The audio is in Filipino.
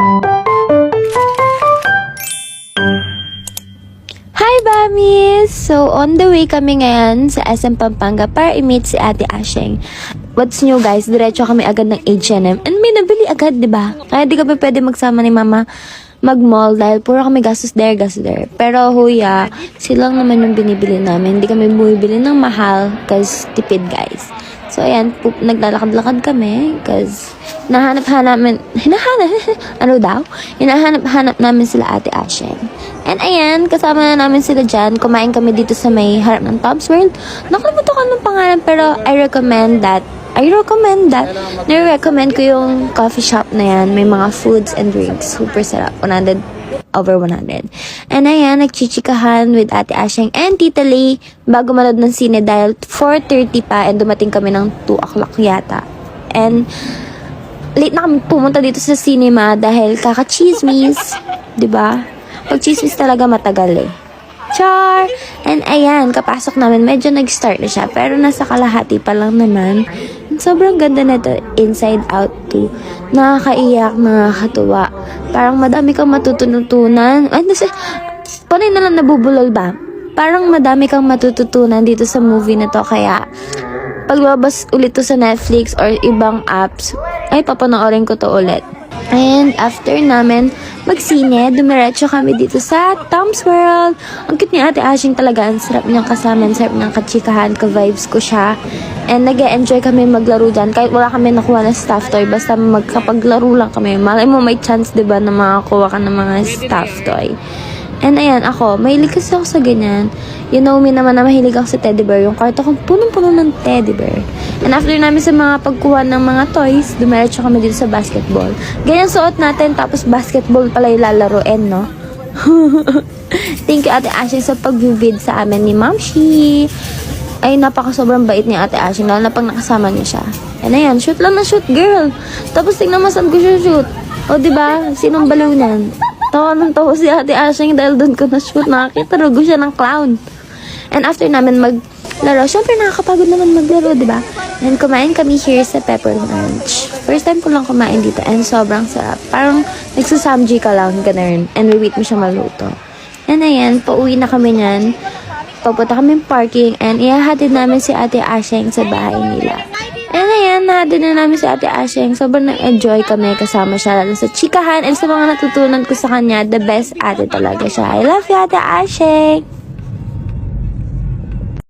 Hi, Bamis! So, on the way kami ngayon sa SM Pampanga para i-meet si Ate Asheng. What's new, guys? Diretso kami agad ng H&M and may nabili agad, diba? Kaya di kami pwede magsama ni Mama mag-mall dahil puro kami gastos there, gastos there. Pero huya, silang naman yung binibili namin. Hindi kami bumibili ng mahal cause tipid, guys. So, ayan, naglalakad-lakad kami cause hinahanap namin sila Ate Asheng. And ayan, kasama na namin sila dyan. Kumain kami dito sa may harap ng Tom's World. Nakalimutan ko ng pangalan pero I recommend ko yung coffee shop na yan. May mga foods and drinks. Super sarap. 100 over 100. And ayan, nagchichikahan with Ate Asheng and Tita Lay bago manood ng sine dahil 4:30 pa and dumating kami ng 2 o'clock yata. And late na kami pumunta dito sa cinema dahil kaka-chismis. Diba? Pag-chismis talaga matagal eh. Char! And ayan, kapasok namin, medyo nag-start na siya. Pero nasa kalahati pa lang naman. Sobrang ganda na ito, inside out too. Nakakaiyak, nakakatuwa. Parang madami kang matutunan. Panay na lang nabubulol ba? Parang madami kang matututunan dito sa movie na to. Kaya, paglabas ulit to sa Netflix or ibang apps, ay papanoorin ko to ulit. And after namin magsine, dumiretso kami dito sa Tom's World. Ang cute ni Ate Asheng talaga. Ang sarap niyang kasama, ang sarap niyang kachikahan, ka-vibes ko siya. And nag-e-enjoy kami maglaro dyan. Kahit wala kami nakuha na staff toy, basta magkapaglaro lang kami. Malay mo may chance, diba, na makakuha ka ng mga staff toy. And ayan, ako, mahilig kasi ako sa ganyan. You know me naman na mahilig ako sa teddy bear. Yung kwarto ko punong-puno ng teddy bear. And after namin sa mga pagkuha ng mga toys, dumiretso kami dito sa basketball. Ganyan suot natin, tapos basketball pala yung lalaroin, no? Thank you, Ate Asheng, sa pag-bid sa amin ni Mamshi. Ay, sobrang bait ni Ate Asheng, lalo na pag nakasama niya siya. And ayan, shoot lang na shoot, girl. Tapos tingnan mo saan ko siya shoot. O, diba? Sinong baliw niyan? Tawa ng tawa si Ate Asheng dahil doon ko na-shoot. Nakakita, rugo siya ng clown. And after namin maglaro, syempre nakakapagod naman maglaro, diba? And kumain kami here sa Pepper Lunch. First time ko lang kumain dito and sobrang sarap. Parang nagsasamji ka lang, ganun. And we wait mo siya maluto. And ayan, pauwi na kami niyan. Papunta kami parking and ihahatid namin si Ate Asheng sa bahay nila. And ayan, nahatid na namin si Ate Asheng. Sobrang na-enjoy kami kasama siya lalo sa chikahan and sa mga natutunan ko sa kanya, the best ate talaga siya. I love you, Ate Asheng!